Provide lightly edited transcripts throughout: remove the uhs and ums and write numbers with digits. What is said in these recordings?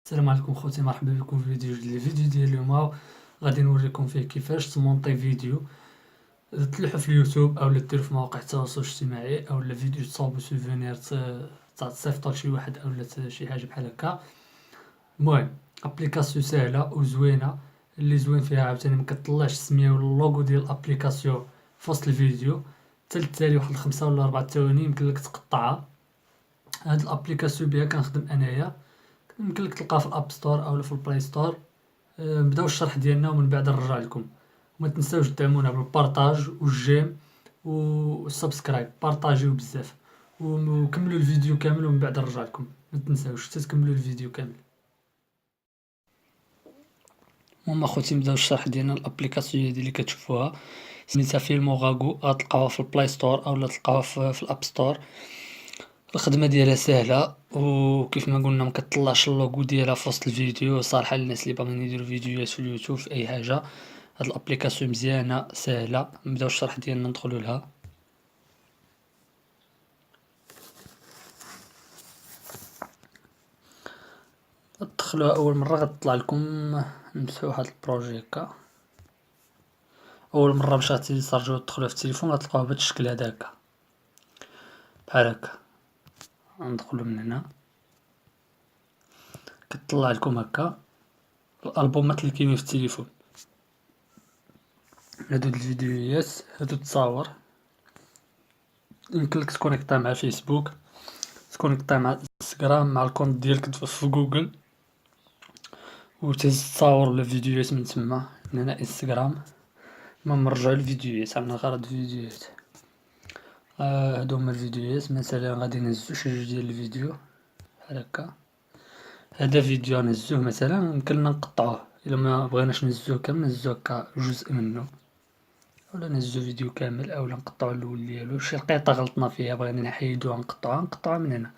السلام عليكم خوتي، مرحبا بكم في فيديو جديد. الفيديو ديال اليوم غادي نوريكم فيه كيفاش تمونطي فيديو تلوحو في اليوتيوب اولا ديرو في مواقع التواصل الاجتماعي، اولا فيديو تصاوبو سوفونير تصيفطو لشي واحد اولا شي حاجه بحال هكا. المهم ابليكاسيون ساهله وزوينه، اللي زوين فيها عاوتاني مكطلعش السميه ولا اللوغو ديال الابليكاسيون في وسط الفيديو، حتى للتالي واحد 5 ولا 4 ثواني يمكن لك تقطعها. هاد الابليكاسيون بها كنخدم انايا، يمكن لك تلقاها في الاب ستور اولا في البلاي ستور. نبداو الشرح ديالنا ومن بعد نرجع لكم. وما تنساوش دعمونا بالبارطاج والجيم والسبسكرايب، بارطاجيو بزاف وكملوا الفيديو كامل ومن بعد نرجع لكم. ما تنساوش حتى تكملوا الفيديو كامل. المهم اخوتي نبداو الشرح ديالنا. الابليكاسيون اللي كتشوفوها سميتها فيلمو غاغو، غتلقاوها في البلاي ستور اولا تلقاوها في الاب ستور. الخدمه ديالها ساهله، وكيف ما قلنا مكطلعش اللوغو ديالها في وسط الفيديو، صالحه للناس اللي باغيين يديروا فيديوهات في اليوتيوب في اي حاجه. هاد الابليكاسيون مزيانه ساهله. نبداو الشرح ديالنا، ندخلوا لها. تدخلوها اول مره غتطلع لكم نمسحوا هاد البروجي هكا. اول مره باش غتيسارجيو تدخلوها في التليفون غتلقاوها بهاد الشكل هذاك بحال هكا. ندخلوا من هنا كتطلع لكم هكا الالبومات اللي كاينين في التليفون. هادو الفيديوهات، هادو التصاور. يمكن لك تكونيكطا مع فيسبوك، تكونيكطا مع انستغرام، مع الكونت ديالك في جوجل، وتهز تصاور ولا فيديوهات من تما. من هنا انستغرام. المهم نرجعو للفيديوهات، عندنا غرض فيديوهات. هادو هما الفيديوهات. مثلا غادي نهزو شي جوج ديال الفيديو بحال هكا. هذا فيديو نهزوه مثلا، يمكننا نقطعوه الا ما بغيناش نهزوه كامل، نهزو هكا جزء منه، اولا نهزو فيديو كامل، اولا نقطعو الاول ديالو. شي لقيطه غلطنا فيها بغينا نحيدوها نقطعوها من هنا.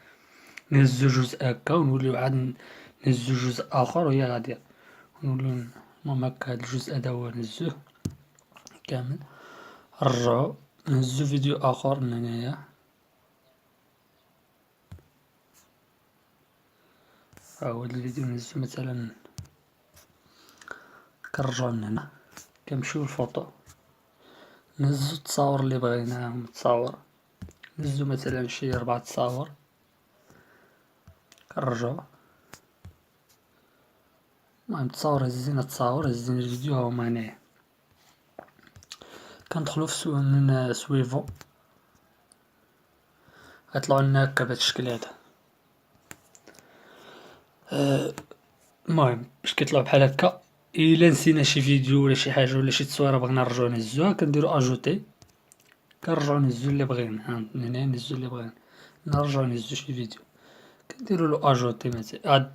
نهزو جزء هكا ونوليو عاد نهزو جزء اخر وهي غاديه. نوليو المهم هكا هاد الجزء هذا هو نهزوه كامل. نرجعو نهزو فيديو اخر من هنايا. هو هاد الفيديو نهزو مثلا، كنرجعو من هنا كنمشيو للفوطو، نهزو التصاور اللي بغيناهم تصاور. نهزو مثلا شي 4 تصاور، كنرجعو. المهم تصاور هزينا الفيديو ها هما هنايا. كندخلو في من سويفو، غيطلعو لنا هكا بهاد الشكل هذا. المهم باش كيطلعو بحال هكا، الا نسينا شي فيديو ولا شي حاجه ولا شي تصويره بغينا نرجعو نهزوها، كنديرو اجوتي، كنرجعو نهزو اللي بغينا. من هنا نهزو اللي بغينا، نرجعو نهزو شي فيديو كنديرو له اجوتي مثلا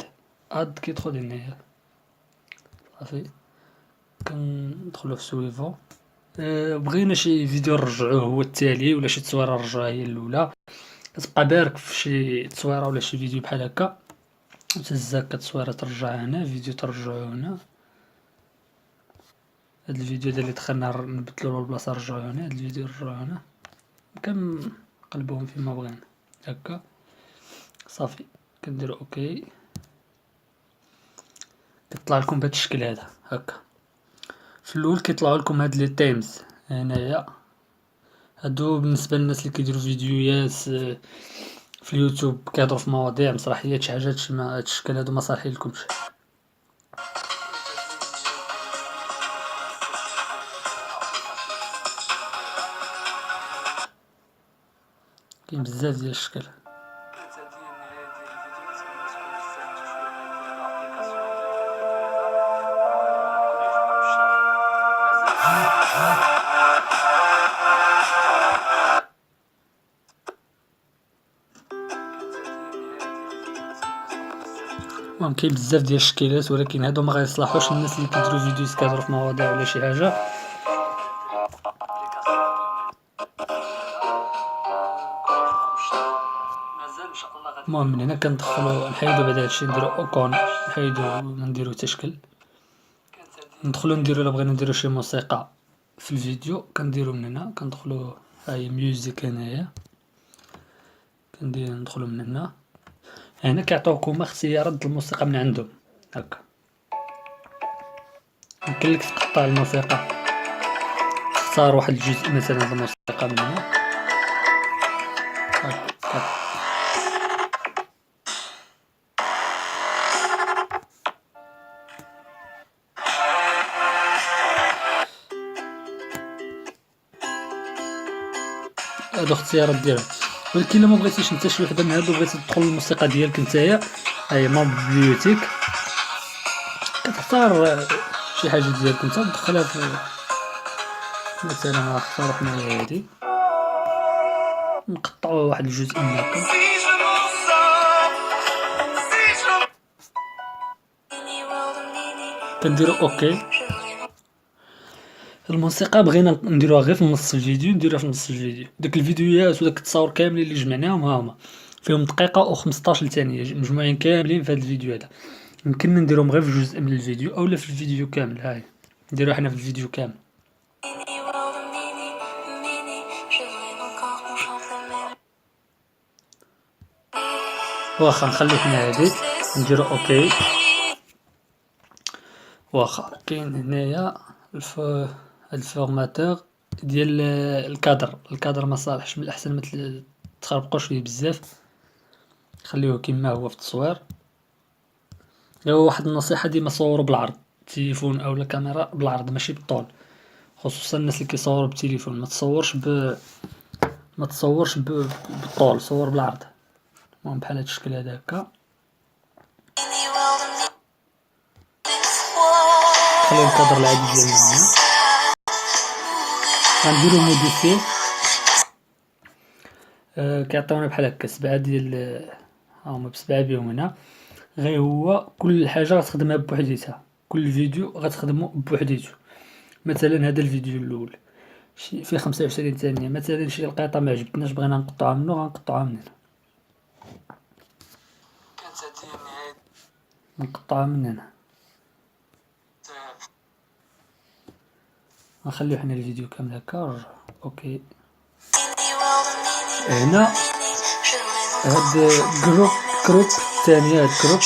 اد كيدخل هنايا صافي. كندخلو في سويفو. بغينا شي فيديو نرجعوه هو التالي، ولا شي تصويره نرجعوها هي الاولى، كتبقى بارك في شي تصويره ولا شي فيديو بحال هكا، تهز هكا تصويره ترجعها هنا، فيديو ترجعو هنا. هاد الفيديو اللي دخلنا نبدلو البلاصه نرجعو هنا، هاد الفيديو نرجعو هنا، كنقلبوهم فيما بغينا هكا صافي. كنديرو اوكي، كيطلع لكم بهاد الشكل هذا هكا. في الاول كيطلعوا لكم هاد لي تيمز هنايا، هادو بالنسبه للناس اللي كيديروا فيديوهات في اليوتيوب، كيهضروا في مواضيع مسرحيات شي حاجات ما هاد الشكل هادو ما صالحين لكمش. كاين بزاف ديال الشكل. المهم كاين بزاف ديال الشكيلات، ولكن هادو ما غيصلحوش الناس اللي كيديروا فيديوز كيهضروا في مواضيع ولا شي حاجه. المهم من هنا كندخلو نحيدو بعد هادشي، نديرو اوكون، نحيدو ما نديرو حتى شكل. ندخلو نديرو الا بغينا نديرو شي موسيقى في الفيديو، كنديرو من هنا، كندخلو هاهي ميوزيك هنايا، ندخلو من هنا. هنا كيعطيوكم اختيارات د الموسيقى من عندهم، هكا. يمكن لك تقطع الموسيقى، تختار واحد الجزء مثلا د الموسيقى من هنا هكا. هادو اختيارات ديالها، ولكن الا مبغيتيش نتا شي وحده من هادو بغيتي تدخل الموسيقى ديالك نتايا، هاهي ما بيوتيك، كتختار شي حاجه ديالك نتا تدخلها في، مثلا نختارو حنايا هادي، نقطعو واحد الجزء من هكا، كنديرو اوكي. الموسيقى بغينا نديروها غير في نص الفيديو، نديروها في نص الفيديو، داك الفيديوهات وداك التصاور كاملين اللي جمعناهم ها هما فيهم دقيقة و15 ثانية مجموعين كاملين في هاد الفيديو هذا، يمكننا نديرهم غير في جزء من الفيديو اولا في الفيديو كامل، هاي نديروها حنا في الفيديو كامل. واخا نخليو حنا هادي نديرو اوكي. واخا كاين هنايا هاد الفورماتور ديال الكادر ما صالحش، من الاحسن ما تخربقوش فيه بزاف، خليوه كيما هو في التصوير. هو واحد النصيحة، ديما صورو بالعرض، التليفون اولا الكاميرا بالعرض ماشي بالطول، خصوصا الناس اللي كيصوروا بالتليفون، ما تصورش بالطول، صور بالعرض. المهم بحال هاد الشكل هذا هكا، خليو الكادر العادي ديالنا هنا، غنديرو موديفي. كيعطيونا بحال هكا 7 ديال هاهما ب7 بهم هنا، غير هو كل حاجة غتخدمها بوحديتها، كل فيديو غتخدمو بوحديتو. مثلا هذا الفيديو الاول فيه 25 ثانية، مثلا شي لقيطة معجبتناش بغينا نقطعوها منو غنقطعوها من هنا، كانت هادي النهاية نقطعوها من هنا، غنخليو حنا الفيديو كامل هكا ونرجعو اوكي. هنا هاد كروب الثانية، هاد كروب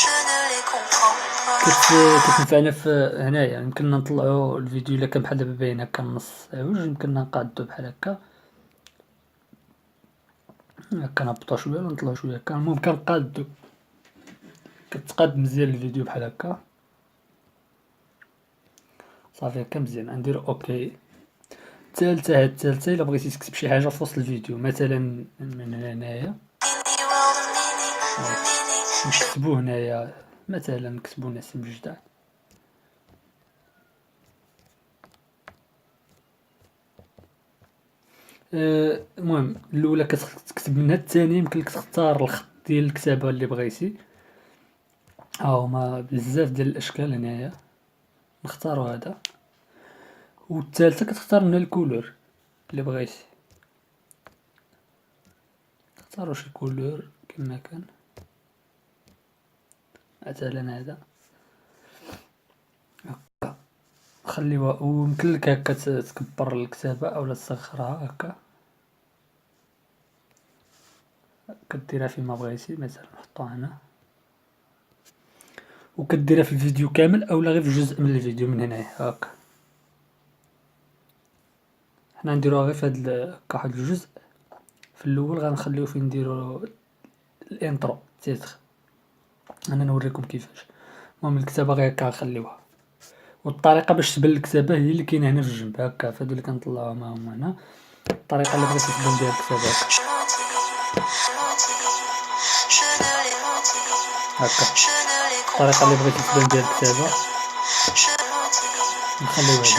كتنفعنا في هنايا، يمكننا نطلعو الفيديو الا كان بحال دابا باين هكا النص عوج، يمكننا نقادو بحال هكا نهبطو شوية ولا نطلعو شوية هكا، المهم كنقادو، كتقاد مزيان الفيديو بحال هكا صافي هكا مزيان. غنديرو اوكي. الثالثة الا بغيتي تكتب شي حاجة في وسط الفيديو، مثلا من هنايا نكتبو هنايا، مثلا نكتبو نسيم جدع، المهم الاولى كتكتب منها، الثانية يمكن لك تختار الخط ديال الكتابة اللي بغيتي، هاهما بزاف ديال الاشكال هنايا، نختارو هذا. والثالثة كتختار منها الكولور اللي بغيتي، تختارو شي كولور كما كان، مثلا هذا هكا خليوها. ويمكن لك هكا تكبر الكتابة اولا تصغرها هكا، كديرها فيما بغيتي، مثلا نحطوها هنا، وكديرها في الفيديو كامل اولا غير في جزء من الفيديو من هنايا هكا. حنا نديروها غير في هاد هكا واحد الجزء في الاول، غنخليو فين نديرو الانترو تيتر، انا نوريكم كيفاش. المهم الكتابة غير هكا غنخليوها، والطريقة باش تبان الكتابة هي اللي كاينة هنا في الجنب هكا، فهادو اللي كنطلعوهم هما هنا، الطريقة اللي بغيتي تبان بها الكتابة هكا، الطريقة اللي بغيتي تبان بها الكتابة نخليو هادي،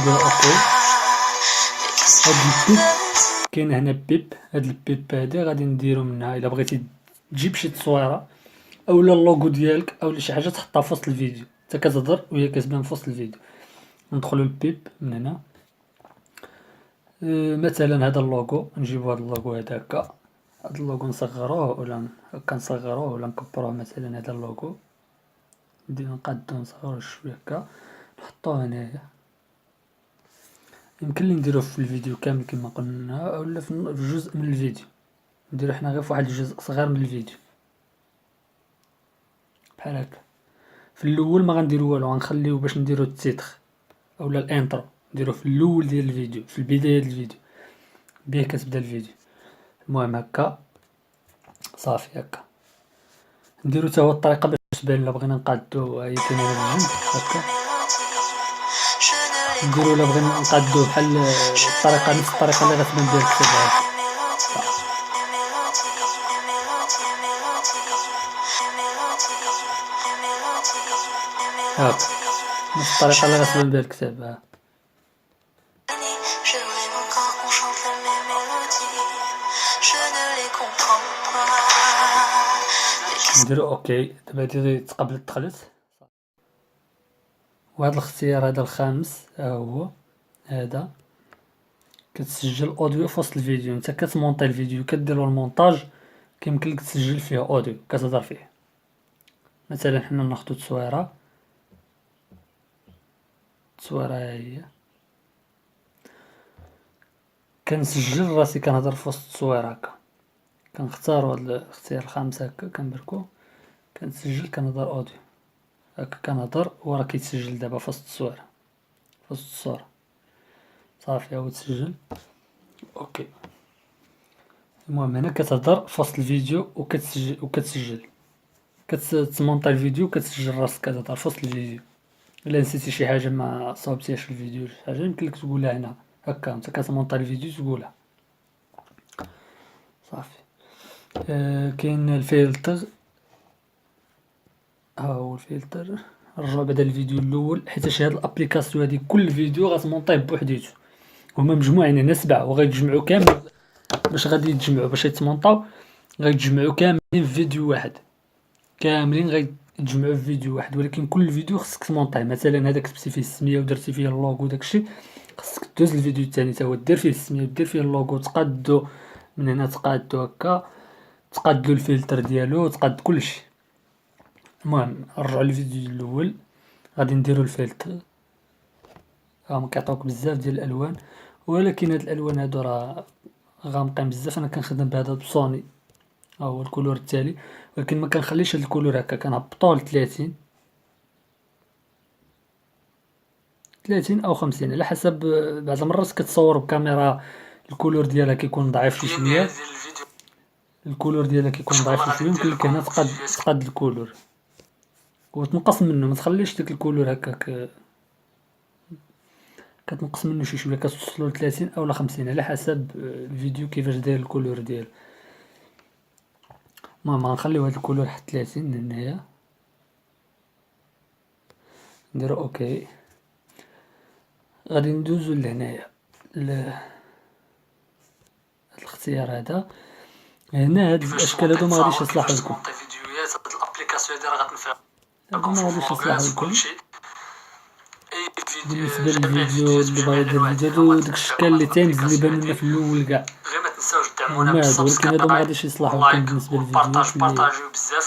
نديرو اوكي. هاد البيب كاين هنا بيب، هاد البيب هادي غادي نديرو منها الا بغيتي تجيب شي تصويرة اولا اللوغو ديالك اولا شي حاجة تحطها في وسط الفيديو، انت كتهضر وهي كتبان في وسط الفيديو. ندخلو البيب من هنا، مثلا هذا اللوغو، نجيبو هاد اللوغو هذا هكا، هاد اللوغو نصغروه ولا هكا نصغروه ولا نكبروه، مثلا هذا اللوغو نقادو نصغروه شوية هكا نحطوه هنايا، يمكن لي نديروه في الفيديو كامل كما قلنا اولا في جزء من الفيديو، نديرو حنا غير في واحد الجزء صغير من الفيديو بحال هكا. في الاول ما غنديرو والو، غنخليو باش نديرو التيتر اولا الانترو نديروه في الاول ديال الفيديو، في البدايه ديال الفيديو بيه كتبدا الفيديو. المهم هكا صافي هكا نديرو حتى هو الطريقه باش تبان الا بغينا نقادو. هي كاينه من عند هكا نديرو الا بغينا نقادو بحال الطريقه نفس الطريقه اللي غتبان بها الكتاب هاك نفس الطريقه اللي غتبان بها الكتاب. ها نديرو اوكي. دابا هادي تقبلت دخلت. وهذا الاختيار هذا الخامس ها هو هذا كتسجل اوديو في وسط الفيديو. انت كتمونطي الفيديو كديرو المونتاج كيمكن لك تسجل فيه اوديو كتهضر فيه. مثلا حنا ناخدو تصويره ها هي كنسجل راسي كنهضر في وسط التصوير هكا. كنختارو هاد الاختيار الخامس هكا كنبركو كنسجل كنهضر اوديو هكا كنهضر وراه كيتسجل دابا في وسط التصويره في وسط الصورة. صافي هو تسجل اوكي. المهم هنا كتهضر في وسط الفيديو وكتسجل كتمونطي الفيديو وكتسجل راسك كتهضر في وسط الفيديو. الا نسيتي شي حاجه ما صاوبتيهاش في الفيديو شي حاجه يمكن لك تقولها هنا هكا انت كتمونطي الفيديو تقولها صافي. كاين الفلتر ها هو الفلتر. نرجعو بعدا الفيديو الاول حيت هاد الابليكاسيون هادي كل فيديو غتمونطيه بوحديتو. هما مجموعين هنا 7 وغيتجمعوا كامل باش غادي يتجمعوا باش يتمونطاو غيتجمعوا كاملين في فيديو واحد. كاملين غيتجمعوا في فيديو واحد ولكن كل فيديو خصك تمونطيه. مثلا هذا كتبتي فيه السميه ودرتي فيه اللوغو داكشي خصك دوز الفيديو الثاني تا هو دير فيه السميه ودير فيه اللوغو تقادو من هنا تقادو هكا تقادلو الفلتر ديالو تقاد كلشي. المهم نرجعو للفيديو الاول غادي نديرو الفلتر. راهم كيعطيوك بزاف ديال الالوان ولكن هاد الالوان هادو راه غامقين بزاف. انا كنخدم بهذا بسوني ها هو الكولور التالي ولكن ما كنخليش هاد الكولور هكا كنهبطوه ل 30 او 50 على حسب. بعض المرات كتصور بكاميرا الكولور ديالها كيكون ضعيف شويه يمكن لك هنا تقاد الكولور وتنقص منه ما تخليش داك الكولور هكاك كتنقص منه شي شويه كتوصلو ل 30 او 50 على حسب الفيديو كيفاش داير الكولور ديالو. المهم غنخليو هاد الكولور حتى 30 لهنايا نديرو اوكي. غادي ندوزو لهنايا الاختيار هذا هنا. هاد الاشكال هادو ما غاديش يصلحوا لكم ما غاديش يصلحوا لكم بالنسبه للفيديو اللي بغا يدير الفيديو. داك الشكل اللي تيمز اللي بانوا لنا في الاول كاع هما هادو ولكن هادو ما غاديش يصلحوا لكم بالنسبه للفيديوهات اللي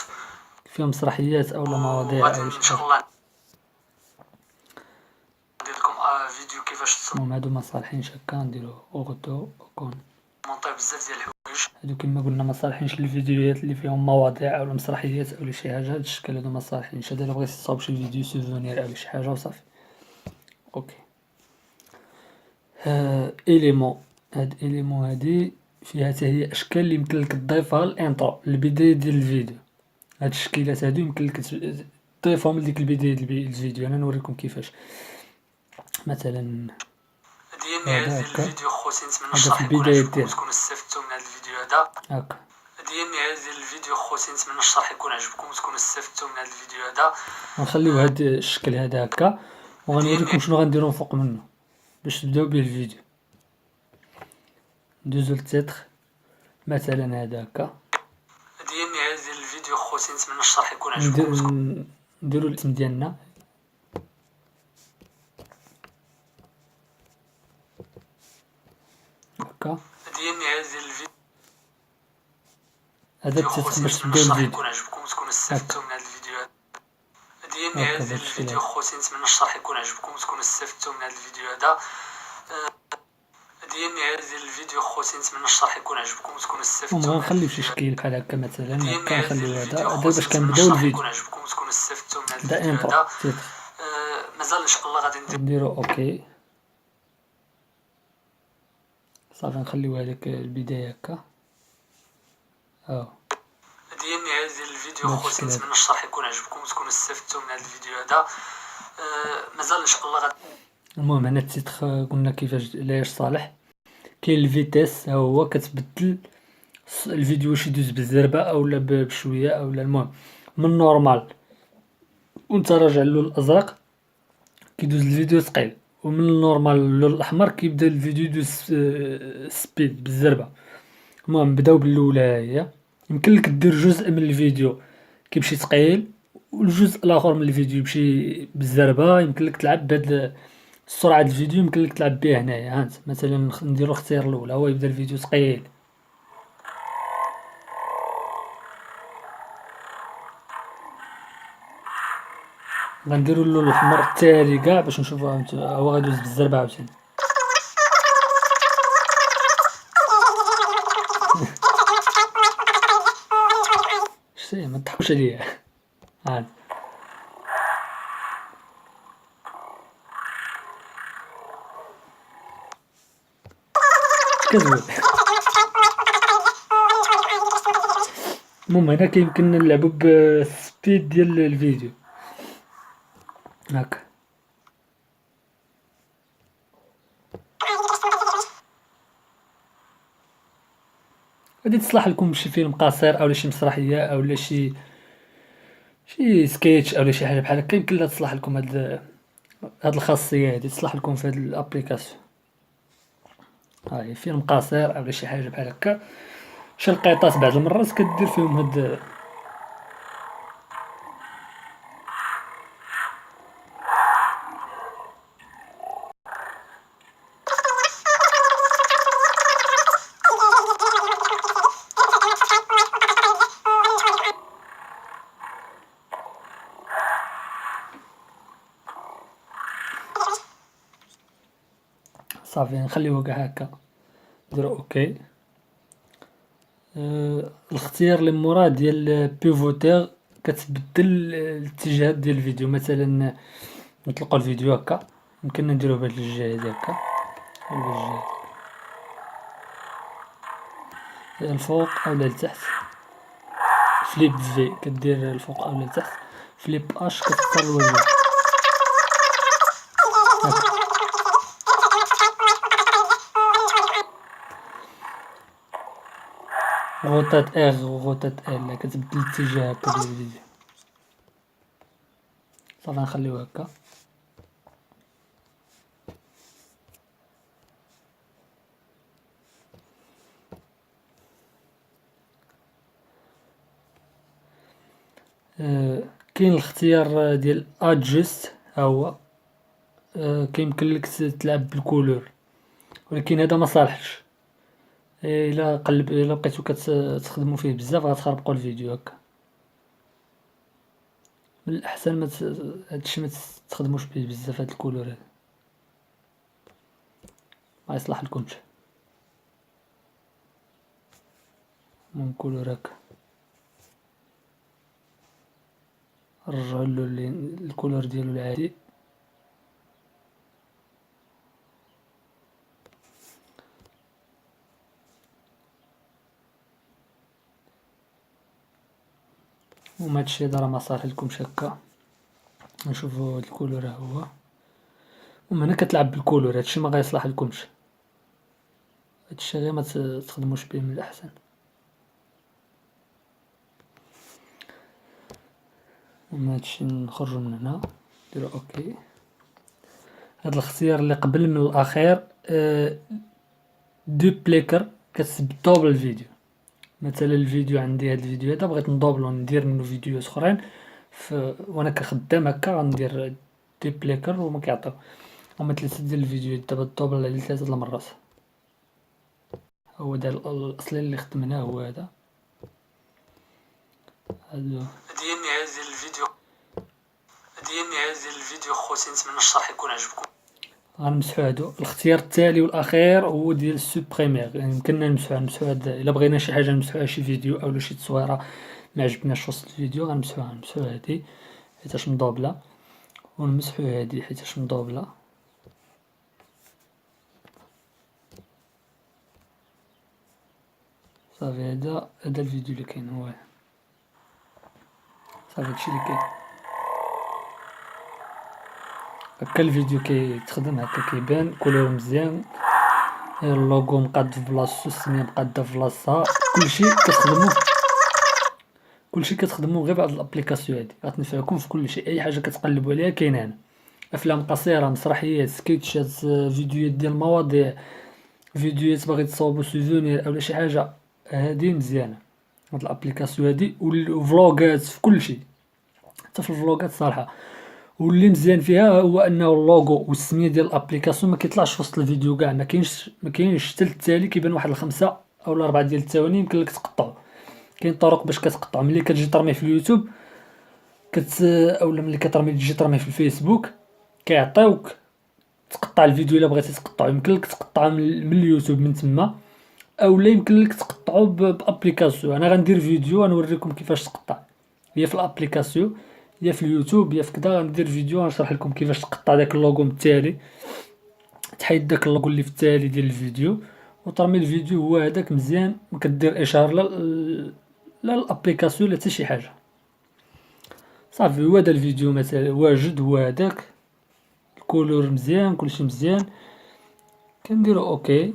فيهم مسرحيات او مواضيع او شي حاجه. المهم هادو ما صالحينش هكا نديرو اوغدو كون هادو كما قلنا ما صالحينش للفيديوهات اللي فيهم مواضيع او مسرحيات او شي حاجه. هاد الشكل هادو ما صالحينش. هذا الا بغيتي تصاوب شي فيديو سوفونير او شي حاجه وصافي اوكي. اليمون هاد اليمون هادي فيها حتى هي اشكال اللي يمكن لك تضيفها الانترو البدايه ديال الفيديو. هاد الشكيلات هادو يمكن لك تضيفهم لديك البدايه ديال الفيديو. انا نوريكم كيفاش. مثلا هذا هكا هذا في البدايه ديالو هكا. غنخليو هاد الشكل هذا هكا وغنوريكم شنو غنديرو فوق منه باش تبداو به الفيديو. ندوزو للتيتر مثلا هذا هكا نديرو الاسم ديالنا هكا. هذا التيتر باش تبداو الفيديو هكا هكا بهاد الشكل هذا. ديال النهاية ديال الفيديو خوتي، نتمنى الشرح يكون عجبكم وتكونوا استفدتوا. غنخلي شي شكل بحال هكا مثلا، كنخليو هذا باش كنبداو الفيديو. يكون عجبكم وتكونوا استفدتوا من هذا الفيديو هذا. مازال ان شاء الله غادي نديرو اوكي صافي. نخليو هذيك البداية هكا ديال النهاية ديال الفيديو خوتي، نتمنى الشرح يكون عجبكم وتكونوا استفدتوا من هذا الفيديو هذا. مازال ان شاء الله غادي. المهم هنا التيتخ قلنا كيفاش علاش صالح. كاين الفيتيس، ها هو كتبدل الفيديو واش يدوز بالزربه اولا بشويه اولا. المهم من نورمال وانت راجع اللون الازرق كيدوز الفيديو ثقيل، ومن النورمال اللون الاحمر كيبدا الفيديو يدوز سبيد بالزربه. المهم نبداو بالاولى، هي يمكن لك دير جزء من الفيديو كيمشي ثقيل والجزء الاخر من الفيديو يمشي بالزربه. يمكن لك تلعب بهاد سرعه الفيديو، يمكن لك تلعب بها هنايا. هانت مثلا نديرو الاختيار الاولى، هو يبدا الفيديو ثقيل. غنديرو اللون الاحمر التالي كاع باش نشوفو هو غيدوز بالزربه عاوتاني. شتي ما تضحكوش عليا. هانت كتقول. المهم هنا كيمكن نلعبو بالسبيد ديال الفيديو هاكا. غادي تصلح لكم شي فيلم قصير اولا شي مسرحيه اولا شي سكيتش اولا شي حاجه بحال هكا. يمكن لها تصلح لكم هاد الخاصيه هادي، تصلح لكم في هاد الابليكاسيون. هاي فيلم قصير اولا شي حاجه بحال هكا. شي لقيطات بعض المرات كدير فيهم هاد. صافي نخليوه كاع هكا، نديرو اوكي. الاختيار اللي موراه ديال بيفوتير كتبدل الاتجاهات ديال الفيديو. مثلا نطلقوا الفيديو هكا، يمكننا نديروه بهاد الجهه هادي هكا ولا الجهه الفوق اولا لتحت. فليب في كدير الفوق اولا لتحت. فليب اش كتختار الوجه هكا. غوطات وغوطات ال كتبدل الاتجاه هكا ديال الفيديو. صافي نخليوه هكا. كاين الاختيار ديال ادجست، ها هو كيمكن لك تلعب بالكولور، ولكن هذا ما صالحش. الا بقيتو كتخدموا فيه بزاف غتخربقوا الفيديو هكا. من الاحسن هادشي ما تخدموش به بزاف. هاد الكولور هذا ما يصلح لكمش. المهم كولور هكا نرجعو الكولور ديالو العادي. وما هادشي هذا راه ما صالح لكمش هكا. نشوفو هاد الكولور ها هو. المهم هنا كتلعب بالكولور، هادشي ما غيصلح لكمش. هادشي غير ما تخدموش به من الاحسن. هادشي نخرجو من هنا نديرو اوكي. هاد الاختيار اللي قبل من الاخير دوبليكر كتبدل الفيديو. مثلا الفيديو عندي، هاد الفيديو هذا بغيت ندوبلو ندير منه فيديوهات اخرين وانا كخدام هكا غندير دوبليكر وما كيعطيو. هما 3 ديال الفيديو دابا الدوبل على 3 المرات. هو داير الاصلي اللي خدمناه هو هذا. ديال النهاية ديال الفيديو خوتي، نتمنى الشرح يكون عجبكم. غنمسحو هادو. الاختيار التالي والاخير هو ديال سوبريمير، يعني يمكننا نمسحو هاد الا بغينا شي حاجه نمسحوها، شي فيديو اولا شي تصويره ما عجبناش في وسط الفيديو نمسحو هادي حيتاش مضوبله، ونمسحو هادي حيتاش مضوبله. صافي هذا الفيديو اللي كاين هو صافي هادشي اللي كاين. هكا الفيديو كيتخدم، هكا كيبان كولور مزيان، اللوغو مقاد في بلاصتو، السميه مقاده في بلاصتها، كلشي كتخدمو غير بهاد الابليكاسيون هادي، غتنفعكم في كلشي. اي حاجه كتقلبوا عليها كاينه هنا، افلام قصيره، مسرحيات، سكيتشات، فيديوهات ديال المواضيع، فيديوهات باغي تصاوبوا سوفونير اولا شي حاجه، هادي مزيانه هاد الابليكاسيون هادي. والفلوغات في كلشي، حتى في الفلوغات صراحه. واللي مزيان فيها هو انه اللوغو والسميه ديال الابليكاسيون ما كيطلعش في وسط الفيديو كاع، ما كاينش حتى التالي، كيبان واحد الخمسه اولا 4 ديال الثواني يمكن لك تقطعو. كاين طرق باش كتقطع، ملي كتجي ترمي في اليوتيوب اولا ملي تجي ترمي في الفيسبوك كيعطيوك تقطع الفيديو الا بغيتي تقطعو، يمكن لك تقطعه من اليوتيوب من تما، اولا يمكن لك تقطعو بابليكاسيون. انا غندير فيديو غنوريكم كيفاش تقطع، يا في الابليكاسيون يا في اليوتيوب يا في كذا. غندير فيديو غنشرح لكم كيفاش تقطع داك اللوغو من التالي، تحيد داك اللوغو اللي في التالي ديال الفيديو وترمي الفيديو هو هذاك مزيان، ما كدير اشهار لا الابليكاسيون لا حتى شي حاجه. صافي هو هذا الفيديو مثلا واجد، هو هذاك الكولور مزيان، كلشي مزيان. كنديرو اوكي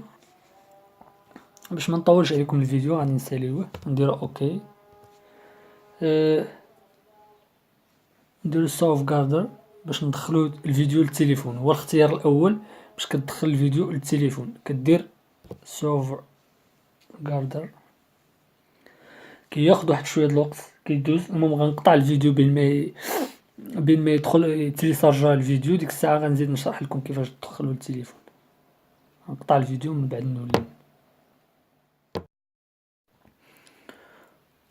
باش ما نطولش عليكم الفيديو، غادي نساليوه نديرو اوكي. نديرو سوفغاردر باش ندخلو الفيديو للتليفون، هو الاختيار الاول باش كتدخل الفيديو للتليفون، كدير سوفغاردر. كياخد واحد شويه د الوقت كيدوز. المهم غنقطع الفيديو بين ما يدخل يتيليشارجا الفيديو، ديك الساعه غنزيد نشرح لكم كيفاش تدخلوا للتليفون. غنقطع الفيديو من بعد نولي.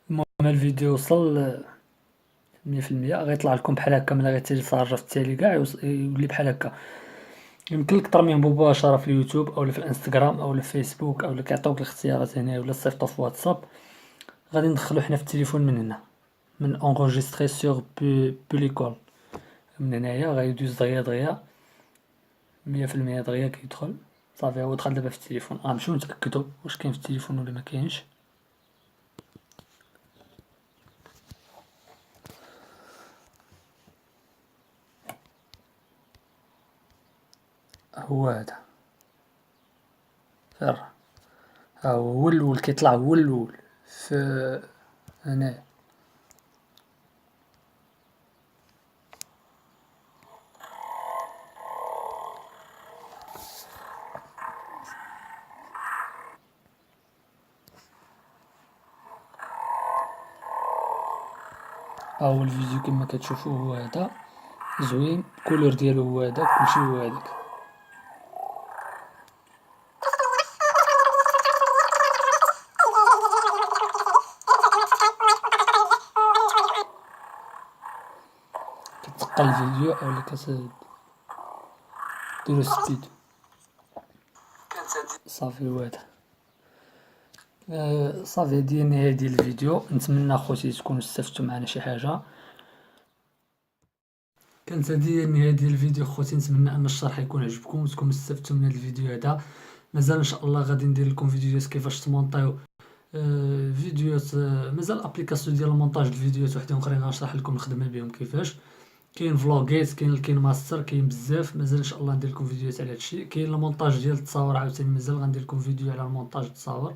المهم الفيديو وصل 100%، غيطلع لكم بحال هكا ملي غيتيليشارجا في التالي كاع يولي بحال هكا. يمكن لك ترميه مباشره في اليوتيوب اولا في الانستغرام اولا في فيسبوك، اولا كيعطيوك الاختيارات هنا، ولا صيفطو في واتساب. غادي ندخلو حنا في التليفون من هنا، من انغوجيستري سور بوليكول. من هنايا غيدوز دغيا 100% دغيا كيدخل. صافي هو دخل دابا في التليفون. غنمشيو نتاكدو واش كاين في التليفون ولا ما كاينش. هو هذا فين راه، ها هو الاول كيطلع، هو الاول في هنايا. ها هو الفيديو كما كتشوفو هو هذا زوين، الكولور ديالو هو هذاك، كلشي هو هذاك. كتقل الفيديو اولا ديرو سبيد. صافي هو هذا. صافي هادي هي النهاية ديال الفيديو. نتمنى اخوتي تكونوا استفدتوا معنا شي حاجه. كانت هذه النهاية ديال الفيديو خوتي، نتمنى ان الشرح يكون عجبكم وتكونوا استفدتوا من هذا الفيديو هذا. مازال ان شاء الله غادي ندير لكم فيديوهات كيفاش تمونطيو فيديوهات، مازال ابليكاسيون ديال المونتاج الفيديوهات وحدين اخرين غنشرح لكم الخدمه بهم كيفاش. كاين فلوغيت، كاين ماستر، كاين بزاف. مازال ان شاء الله ندير لكم فيديوهات على هادشي. كاين المونتاج ديال التصاور عاوتاني، مازال غندير لكم فيديو على المونتاج التصاور.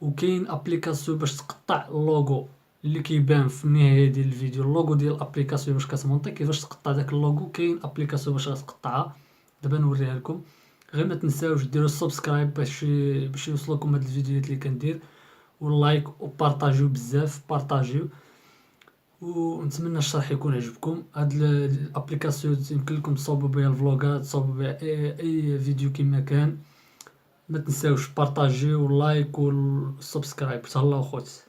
وكاين ابليكاسيون باش تقطع اللوغو اللي كيبان في النهايه ديال الفيديو، اللوغو ديال الابليكاسيون باش كتمونطي كيفاش تقطع داك اللوغو. كاين ابليكاسيون باش غتقطعها، دابا نوريها لكم. غير ما تنساوش ديروا السبسكرايب باش يوصلكم هاد الفيديوهات اللي كندير، واللايك وبارطاجيو بزاف، بارطاجيو. ونتمنى الشرح يكون عجبكم. هاد الابليكاسيون يمكن لكم تصاوبوا بها الفلوغات، تصاوبوا بها اي فيديو كما كان. ما تنساوش بارطاجيو واللايك والسبسكرايب. تهلاو خوتي.